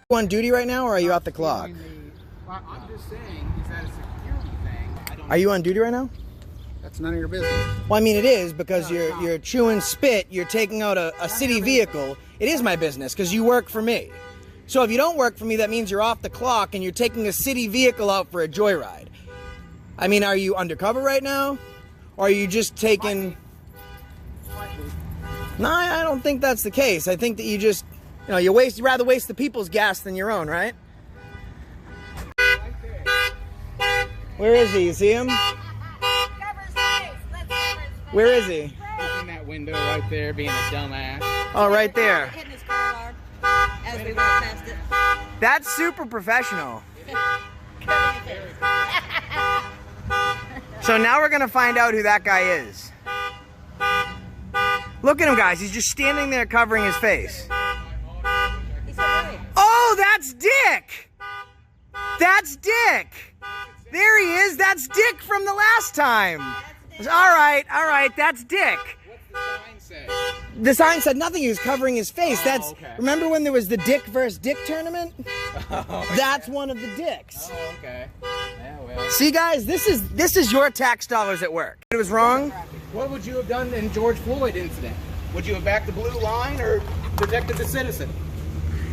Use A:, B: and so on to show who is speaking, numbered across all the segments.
A: You on duty right now, or are you off the clock?
B: I'm just saying, is that a security thing?
A: Are you on duty right now?
B: That's none of your business.
A: Well, I mean, it is, because you're chewing spit, you're taking out a city vehicle. It is my business, because you work for me. So if you don't work for me, that means you're off the clock and you're taking a city vehicle out for a joyride. I mean, are you undercover right now? Or are you just taking... No, I don't think that's the case. I think that you just, you'd rather waste the people's gas than your own, right? Where is he? You see him? Where is he?
B: He's in that window right there being a dumbass.
A: Oh, right there.
C: Hitting his car alarm as we walk past it.
A: That's super professional. So now we're gonna find out who that guy is. Look at him, guys. He's just standing there covering his face. Oh, that's Dick! That's Dick! There he is. That's Dick from the last time. All right. That's Dick.
B: What's the sign say?
A: The sign said nothing. He was covering his face.
B: Okay.
A: Remember when there was the Dick versus Dick tournament? That's one of the Dicks.
B: Oh, okay. Yeah, well.
A: See, guys, this is your tax dollars at work. It was wrong.
B: What would you have done in George Floyd incident? Would you have backed the blue line or protected the citizen?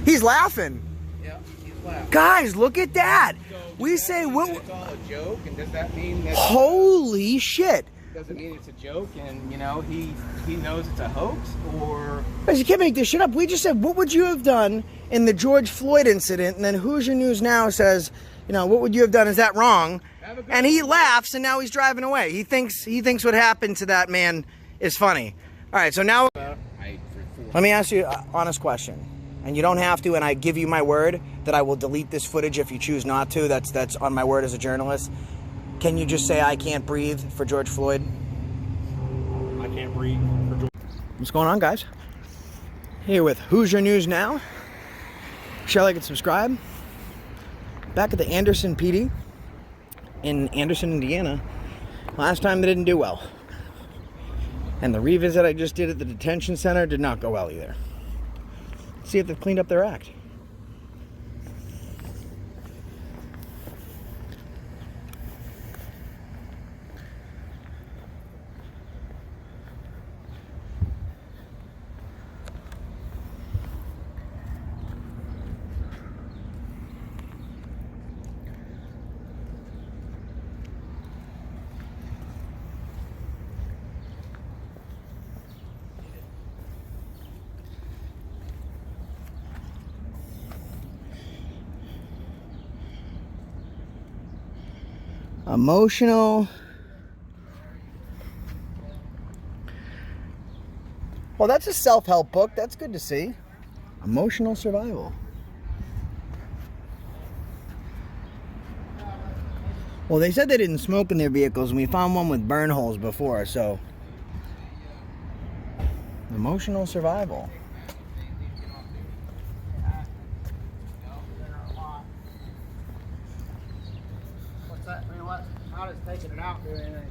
A: He's laughing.
B: Yeah, he's laughing.
A: Guys, look at that.
B: So
A: We say what?
B: it's all a joke, and does that mean that?
A: Holy shit!
B: Does it mean it's a joke, and he knows it's a hoax, or?
A: Guys, you can't make this shit up. We just said, what would you have done in the George Floyd incident? And then Hoosier News Now says, what would you have done? Is that wrong? And he laughs, and now he's driving away. He thinks what happened to that man is funny. All right, so now let me ask you an honest question, and you don't have to. And I give you my word that I will delete this footage if you choose not to. That's on my word as a journalist. Can you just say I can't breathe for George Floyd?
D: I can't breathe for George.
A: What's going on, guys? Here with Hoosier News Now. Share, like, and subscribe. Back at the Anderson PD in Anderson, Indiana. Last time they didn't do well. And the revisit I just did at the detention center did not go well either. Let's see if they've cleaned up their act. Emotional. Well, that's a self-help book. That's good to see. Emotional survival. Well, they said they didn't smoke in their vehicles, and we found one with burn holes before, so. Emotional survival.
B: How does taking it out do anything?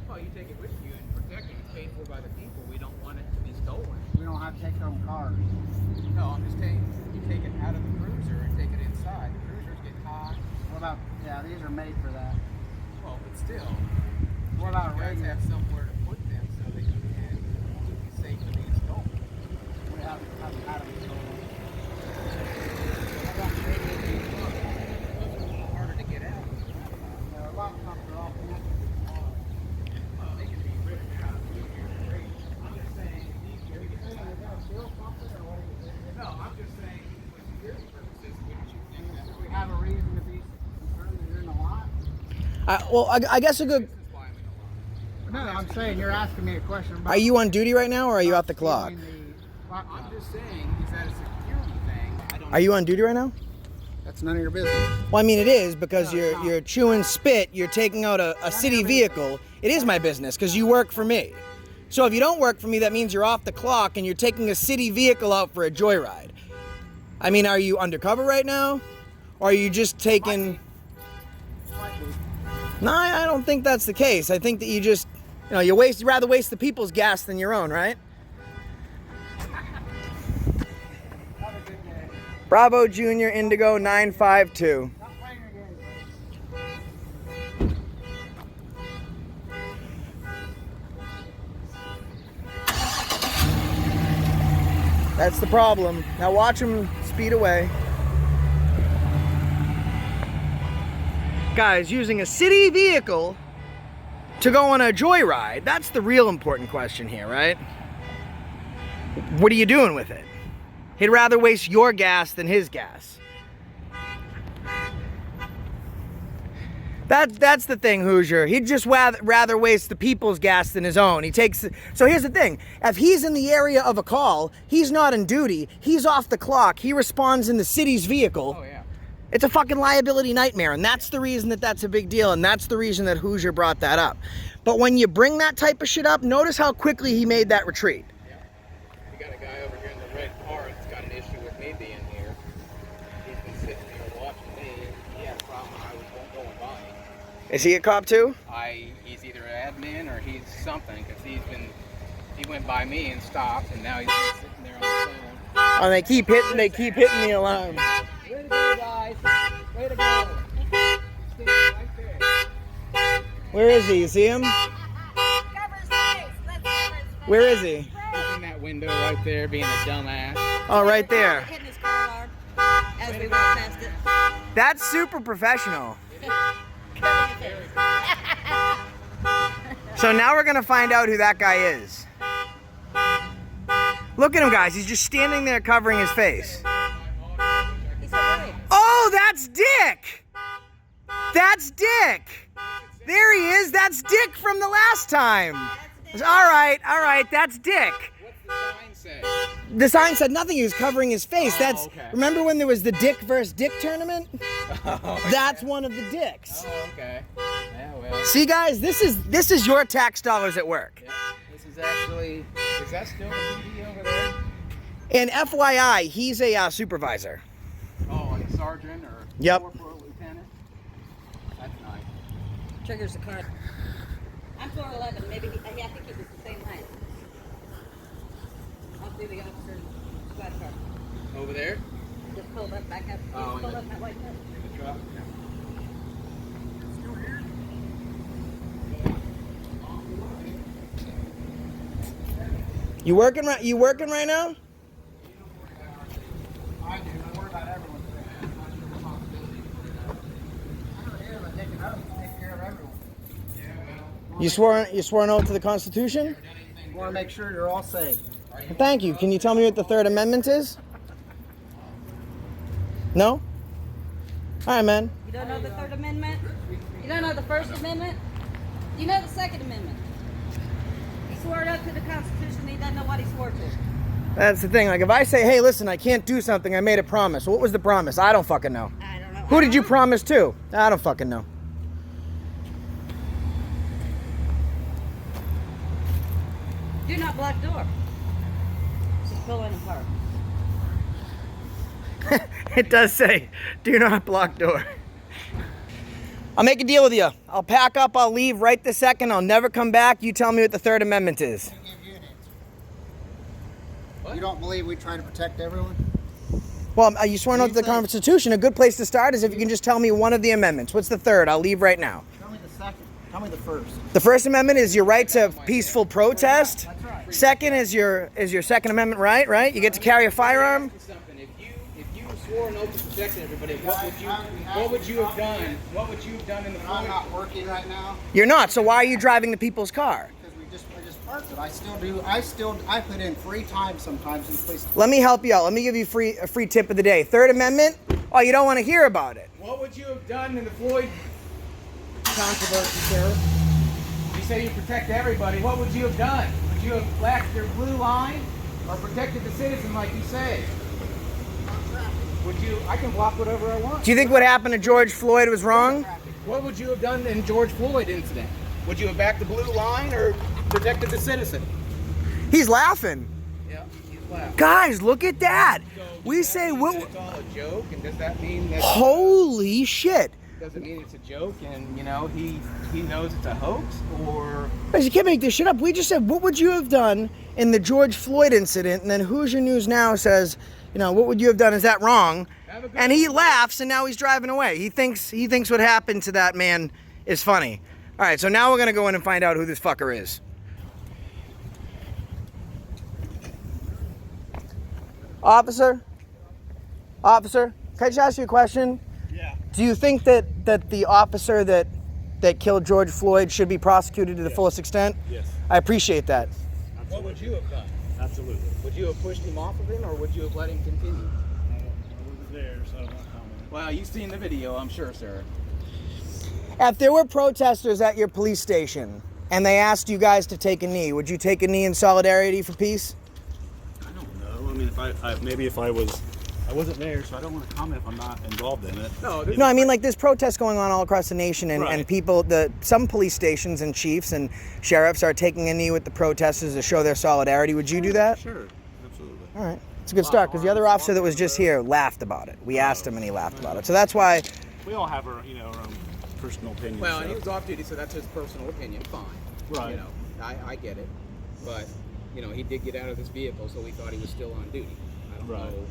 B: Well, you take it with you and protect it. It's paid for by the people. We don't want it to be stolen. We don't have to take our own cars. No, I'm just saying you take it out of the cruiser and take it inside. The cruisers get hot. What about? Yeah, these are made for that. Well, but still. What about you guys have somewhere to put them so they can keep you safe from being stolen? We haven't had them stolen. How about maybe harder to get out? A lot of times they're all connected. Well, they can be ripped out. I'm just saying, are you saying they're going to steal something, or what are you saying? No, I'm just saying, for security purposes, wouldn't you think that? Do we have a reason to be concerned that you're in the lot?
A: Well, I guess a good...
B: No, I'm saying, you're asking me a question about...
A: Are you on duty right now, or are you off the clock?
B: I'm just saying, is that a security thing?
A: Are you on duty right now?
B: That's none of your business.
A: Well, I mean, it is, because you're chewing spit, you're taking out a city vehicle. It is my business, because you work for me. So if you don't work for me, that means you're off the clock and you're taking a city vehicle out for a joyride. I mean, are you undercover right now? Or are you just taking... No, I don't think that's the case. I think that you just, you'd rather waste the people's gas than your own, right?
B: Have a good day.
A: Bravo Junior Indigo 952. That's the problem. Now watch him speed away. Guys, using a city vehicle to go on a joyride, that's the real important question here, right? What are you doing with it? He'd rather waste your gas than his gas. That's the thing, Hoosier. He'd just rather waste the people's gas than his own. So here's the thing. If he's in the area of a call, he's not on duty, he's off the clock, he responds in the city's vehicle.
B: Oh, yeah.
A: It's a fucking liability nightmare, and that's the reason that's a big deal, and that's the reason that Hoosier brought that up. But when you bring that type of shit up, notice how quickly he made that retreat.
B: Yeah. You got a guy over here in the red car that's got an issue with me being here. He's been sitting there watching me, and he had a problem when I was going by.
A: Is he a cop too?
B: He's either an admin or he's something, because he went by me and stopped, and now he's just sitting there on the phone.
A: Oh, they keep hitting the alarm.
B: Way to go, guys. Way to go. Stay right there.
A: Where is he? You see him?
C: Cover his face. Let's cover his face.
A: Where is he?
B: He's in that window right there being a dumbass.
A: Oh, right there.
C: Hitting his car alarm as we walk past it.
A: That's super professional.
C: Cover his face.
A: So now we're gonna find out who that guy is. Look at him, guys. He's just standing there covering his face.
C: He's so right.
A: Oh, that's Dick! That's Dick! There he is. That's Dick from the last time. All right. That's Dick.
B: What's the sign say?
A: The sign said nothing. He was covering his face.
B: Oh, okay.
A: Remember when there was the Dick versus Dick tournament?
B: Oh,
A: That's one of the Dicks.
B: oh, okay. Yeah, well.
A: See, guys, this is your tax dollars at work.
B: Yeah, this is actually, is that still a PD over there?
A: And FYI, he's a supervisor.
B: Oh, like a sergeant or
A: Yep.
B: corporal lieutenant? That's nice.
C: Triggers the car. I'm 4'11". Maybe I think he was the same height. I'll do the officer's squad car.
B: Over there?
C: Just pulled up, back up.
B: Oh,
C: Just pulled
B: yeah.
C: up that white car.
B: In the truck?
A: You working right now?
B: I do. I worry about everyone. That's your responsibility. I don't care about taking up. Take care of everyone. Yeah, well.
A: You swore an oath to the Constitution?
B: I want to make sure you're all safe.
A: Thank you. Can you tell me what the Third Amendment is? No? All right, man.
C: You don't know the Third Amendment? You don't know the First Amendment? You know the Second Amendment? He swore up to the Constitution. He doesn't know what he swore to.
A: That's the thing. Like, if I say, hey, listen, I can't do something, I made a promise. What was the promise? I don't fucking know.
C: I don't know.
A: Who did you promise to? I don't fucking know.
C: Do not block door. Just pull in and park.
A: It does say, do not block door. I'll make a deal with you. I'll pack up, I'll leave right this second, I'll never come back. You tell me what the Third Amendment is.
E: You don't believe we try to protect everyone?
A: Well, you swore an oath to the Constitution. A good place to start is if you can just tell me one of the amendments. What's the third? I'll leave right now.
E: Tell me the second. Tell me the first.
A: The First Amendment is your right to peaceful protest.
E: That's right.
A: Second is your Second Amendment right, right? You get to carry a firearm.
B: Something. If you swore an oath to protect everybody, what would you have done? What would you have done in the
E: I'm
B: Floyd?
E: not working right now
A: You're not, so why are you driving the people's car?
E: because I just parked it. I still do. I put in 3 times sometimes in place.
A: Let me help you out. Let me give you a free tip of the day. Third Amendment? Oh, you don't want to hear about it.
B: What would you have done in the Floyd controversy, sir? You say you protect everybody. What would you have done? Would you have flashed your blue line or protected the citizen like you say? Would you? I can block whatever I want.
A: Do you think what happened to George Floyd was wrong?
B: What would you have done in George Floyd incident? Would you have backed the blue line or protected the citizen?
A: He's laughing.
B: Yeah, he's laughing.
A: Guys, look at that. We
B: Does
A: say,
B: that mean
A: what?
B: that it's all a joke, and does that mean that?
A: Holy shit.
B: Does it mean it's a joke, and he knows it's a hoax, or?
A: Guys, you can't make this shit up. We just said, what would you have done in the George Floyd incident, and then Hoosier News Now says, you know, what would you have done? Is that wrong? And he laughs, and now he's driving away. He thinks what happened to that man is funny. All right, so now we're gonna go in and find out who this fucker is. Officer, can I just ask you a question?
D: Yeah.
A: Do you think that the officer that killed George Floyd should be prosecuted to the fullest extent?
D: Yes.
A: I appreciate that.
B: What would you have done?
D: Absolutely.
B: Would you have pushed him off of him, or would you have let him continue?
D: I wasn't there, so I don't want to comment.
B: Well, you've seen the video, I'm sure, sir.
A: If there were protesters at your police station and they asked you guys to take a knee, would you take a knee in solidarity for peace?
D: I don't know. I mean, if I wasn't there, so I don't want to comment if I'm not involved in it.
A: No, I mean, like, there's protests going on all across the nation, and,
D: Right.
A: and people, some police stations and chiefs and sheriffs are taking a knee with the protesters to show their solidarity. Would you do that?
D: Sure, absolutely.
A: All right. It's a good start, because the other officer that was just here laughed about it. We asked him, and he laughed about it. So that's why...
D: We all have our, our own personal opinions.
B: Well,
D: so.
B: and he was off duty, so that's his personal opinion. Fine.
D: Right.
B: You know, I get it. But, you know, he did get out of this vehicle, so we thought he was still on duty. I don't
D: Right.
B: know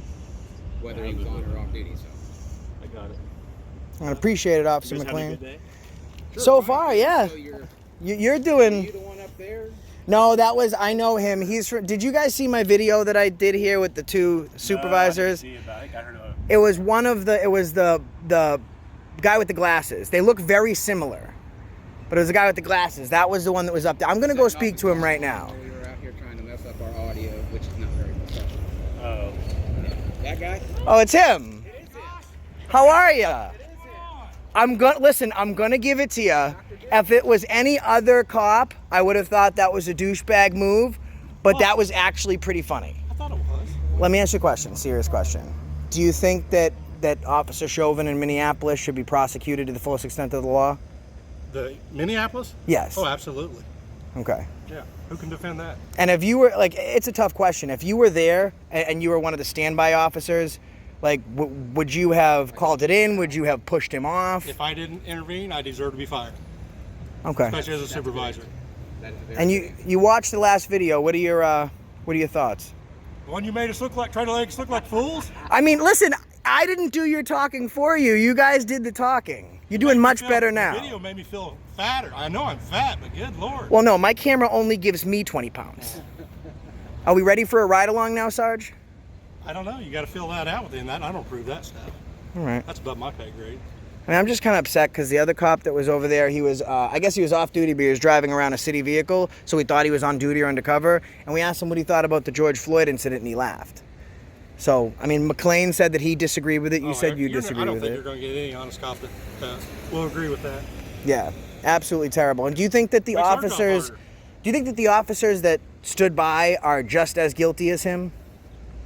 B: whether he was on or off duty, so.
D: I got it.
A: I appreciate it, Officer
D: You guys having a
A: McLean.
D: good day?
A: So far, yeah.
B: So you're
A: You're doing...
B: you the one up there?
A: No, that was, I know him. He's from, did you guys see my video that I did here with the two supervisors?
D: No, I didn't see it, but I think I heard
A: It was the guy with the glasses. They look very similar, but it was the guy with the glasses. That was the one that was up there. I'm gonna go speak to him right now.
B: We were out here trying to mess up our audio, which is not very professional.
D: Oh.
B: That guy?
A: Oh, it's him.
B: It is him.
A: How are you?
B: It is him.
A: I'm gonna give it to you. If it was any other cop, I would have thought that was a douchebag move, but that was actually pretty funny.
D: I thought it was.
A: Let me ask you a question, serious question. Do you think that Officer Chauvin in Minneapolis should be prosecuted to the fullest extent of the law?
D: The Minneapolis?
A: Yes.
D: Oh, absolutely.
A: Okay.
D: Yeah. Who can defend that?
A: And if you were, like, it's a tough question. If you were there and you were one of the standby officers, like, would you have called it in? Would you have pushed him off?
D: If I didn't intervene, I deserve to be fired,
A: Okay.
D: especially as a supervisor.
B: That is very
A: And you watched the last video. What are your thoughts?
D: The one you made us look like, try to make us look like fools?
A: I mean, listen, I didn't do your talking for you. You guys did the talking. You're doing much better
D: The
A: now.
D: video made me feel fatter. I know I'm fat, but good Lord.
A: Well, no, my camera only gives me 20 pounds. Are we ready for a ride along now, Sarge?
D: I don't know. You got to fill that out within that. I don't approve that stuff.
A: All right.
D: That's above my pay grade.
A: I mean, I'm just kind of upset because the other cop that was over there, he was, I guess he was off duty, but he was driving around a city vehicle, so we thought he was on duty or undercover, and we asked him what he thought about the George Floyd incident, and he laughed. So, I mean, McLean said that he disagreed with it. You said you disagreed with
D: I don't think
A: it.
D: you're going to get any honest cop that will agree with that.
A: Yeah, absolutely terrible. And do you think that the
D: Makes our job
A: officers,
D: harder.
A: do you think that the officers that stood by are just as guilty as him?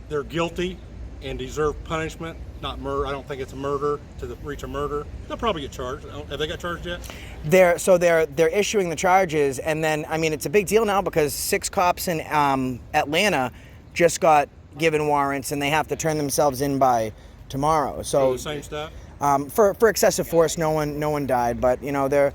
D: They're guilty and deserve punishment, not murder. I don't think it's a murder to reach a murder. They'll probably get charged. Have they got charged yet?
A: They're issuing the charges, and then, I mean, it's a big deal now because 6 cops in Atlanta just got given warrants, and they have to turn themselves in by tomorrow. So
D: the same stuff.
A: for excessive force, no one died, but you know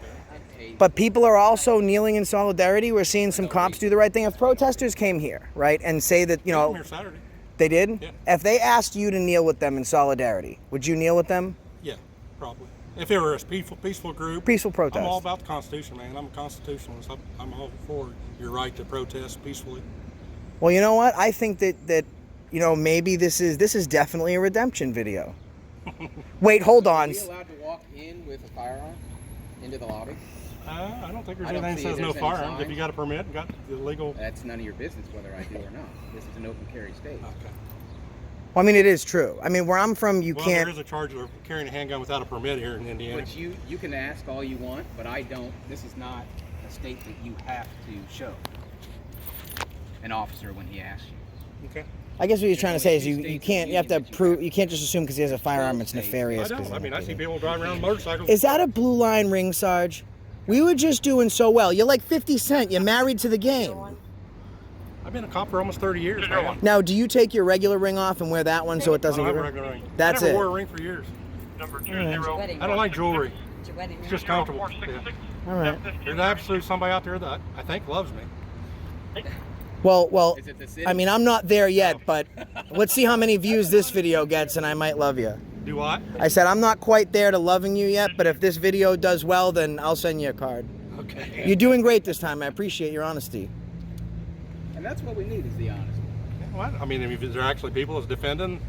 A: but people are also kneeling in solidarity. We're seeing some cops do the right thing. If protesters came here, right, and say that
D: They came here Saturday.
A: they did,
D: Yeah.
A: if they asked you to kneel with them in solidarity, would you kneel with them?
D: Yeah, probably. If it were a peaceful group.
A: Peaceful protest.
D: I'm all about the Constitution, man. I'm a constitutionalist. I'm all for your right to protest peacefully.
A: Well, you know what? I think that maybe this is definitely a redemption video. Wait, hold
B: Are
A: on.
B: we allowed to walk in with a firearm into the lobby?
D: I don't think there's
B: I don't
D: anything that
B: see
D: says no
B: there's any
D: firearms. If
B: sign.
D: you got a permit, got the legal.
B: That's none of your business whether I do or not. This is an open carry state.
D: Okay.
A: Well, I mean, it is true. I mean, where I'm from, you
D: Well,
A: can't.
D: there is a charge of carrying a handgun without a permit here in Indiana.
B: But you can ask all you want, but I don't. This is not a state that you have to show an officer when he asks you.
D: Okay.
A: I guess what you're trying to say is you can't. You have to prove. You can't just assume because he has a firearm it's nefarious.
D: I don't. I mean, I see people driving around motorcycles.
A: Is that a blue line ring, Sarge? We were just doing so well. You're like 50 Cent. You're married to the game.
D: I've been a cop for almost 30 years, man.
A: Now, do you take your regular ring off and wear that one so it
D: I
A: doesn't?
D: don't have
A: get
D: a regular ring.
A: That's
D: I never
A: it.
D: wore a ring for years.
F: Number 20.
D: I don't like jewelry.
C: It's your wedding
D: It's
C: ring.
D: just comfortable. Yeah.
A: All right.
D: There's absolutely somebody out there that I think loves me.
A: Well,
B: Is it the city?
A: I mean, I'm not there yet, but let's see how many views this video gets, and I might love you.
D: Do what?
A: I said I'm not quite there to loving you yet, but if this video does well, then I'll send you a card.
D: Okay.
A: You're doing great this time. I appreciate your honesty.
B: And that's what we need is the honesty.
D: What? I mean, if there are actually people that's defendant.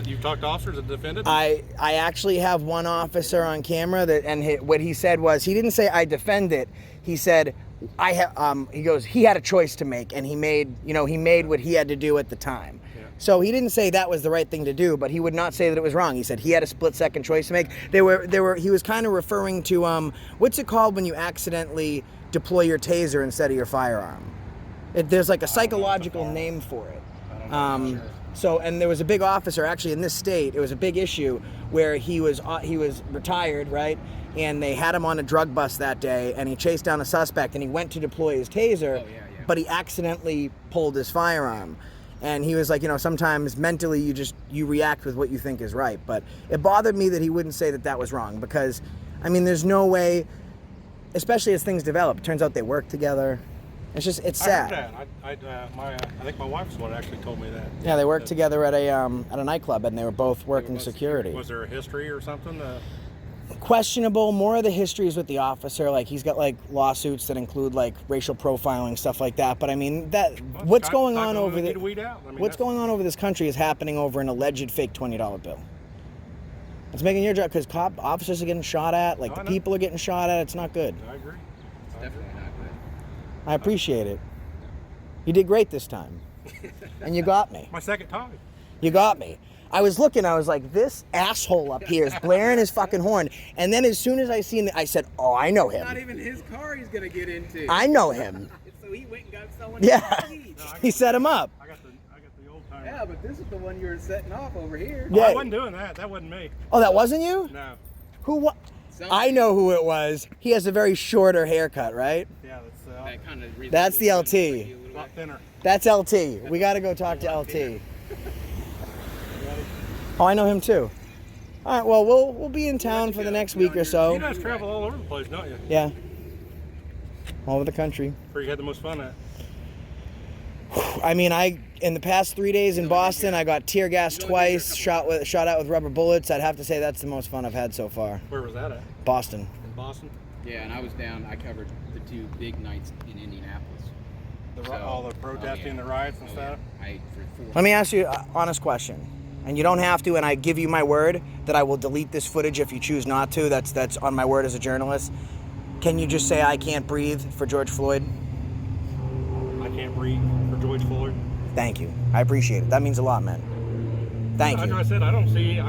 D: You've talked to officers that defended.
A: I actually have one officer on camera that, and what he said was, he didn't say I defend it. He said I have. He goes, he had a choice to make, and he made what he had to do at the time.
D: Yeah.
A: So he didn't say that was the right thing to do, but he would not say that it was wrong. He said he had a split-second choice to make. He was kind of referring to what's it called when you accidentally deploy your taser instead of your firearm? There's like a psychological name for it. So, and there was a big officer actually in this state. It was a big issue where he was retired, right? And they had him on a drug bust that day, and he chased down a suspect, and he went to deploy his taser, but he accidentally pulled his firearm. And he was like, sometimes mentally you react with what you think is right. But it bothered me that he wouldn't say that that was wrong, because, I mean, there's no way, especially as things develop. It turns out they work together. It's sad.
D: I heard that. I think my wife's the one that actually told me that.
A: Yeah, they worked together at a nightclub, and they were both working security.
D: Was there a history or something?
A: Questionable. More of the histories with the officer, like he's got like lawsuits that include like racial profiling, stuff like that. But I mean, what's going on over this country is happening over an alleged fake $20 bill. It's making your job, because officers are getting shot at, like the people are getting shot at. It's not good.
D: I agree.
B: It's definitely not good.
A: I appreciate it. You did great this time, and you got me.
D: My second time.
A: You got me. I was looking, I was like, this asshole up here is blaring his fucking horn. And then as soon as I seen it, I said, oh, I know him.
B: Not even his car he's going to get into.
A: I know him.
B: So he went and got someone
A: Yeah.
B: else's.
A: He set him up.
D: I got the old timer.
B: Yeah, but this is the one you were setting off over here.
A: Yeah.
D: I wasn't doing that. That wasn't me.
A: Oh, that wasn't you?
D: No.
A: Who? I know who it was. He has a very shorter haircut, right?
D: Yeah,
B: That kind of
A: That's the LT.
D: a lot thinner.
A: That's LT. We got to go talk to LT. Oh, I know him too. All right, well, we'll be in town for the next week or
D: You
A: so.
D: guys travel all over the place, don't you?
A: Yeah. All over the country.
D: Where you had the most fun at?
A: I mean, in the past 3 days in Boston, I got tear gassed twice, shot out with rubber bullets. I'd have to say that's the most fun I've had so far.
D: Where was that at?
A: Boston.
D: In Boston?
B: Yeah, and I was down. I covered the two big nights in Indianapolis.
D: All the protesting, the riots and stuff?
A: Let me ask you an honest question. And you don't have to, and I give you my word that I will delete this footage if you choose not to. That's on my word as a journalist. Can you just say I can't breathe for George Floyd?
D: I can't breathe for George Floyd.
A: Thank you. I appreciate it. That means a lot, man. Thank you.
D: Like I said, I don't see.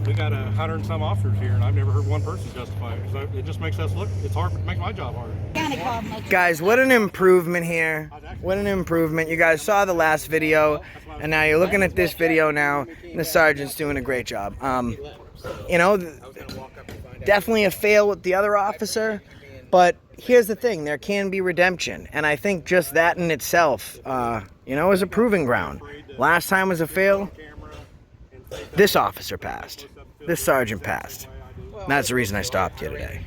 D: We got 100 and some officers here, and I've never heard one person justify it. So it just makes us look. It's hard. It makes my job harder.
A: Guys, what an improvement here. What an improvement. You guys saw the last video, and now you're looking at this video now, and the sergeant's doing a great job. Definitely a fail with the other officer, but here's the thing. There can be redemption, and I think just that in itself, is a proving ground. Last time was a fail. This officer passed. This sergeant passed. And that's the reason I stopped you today.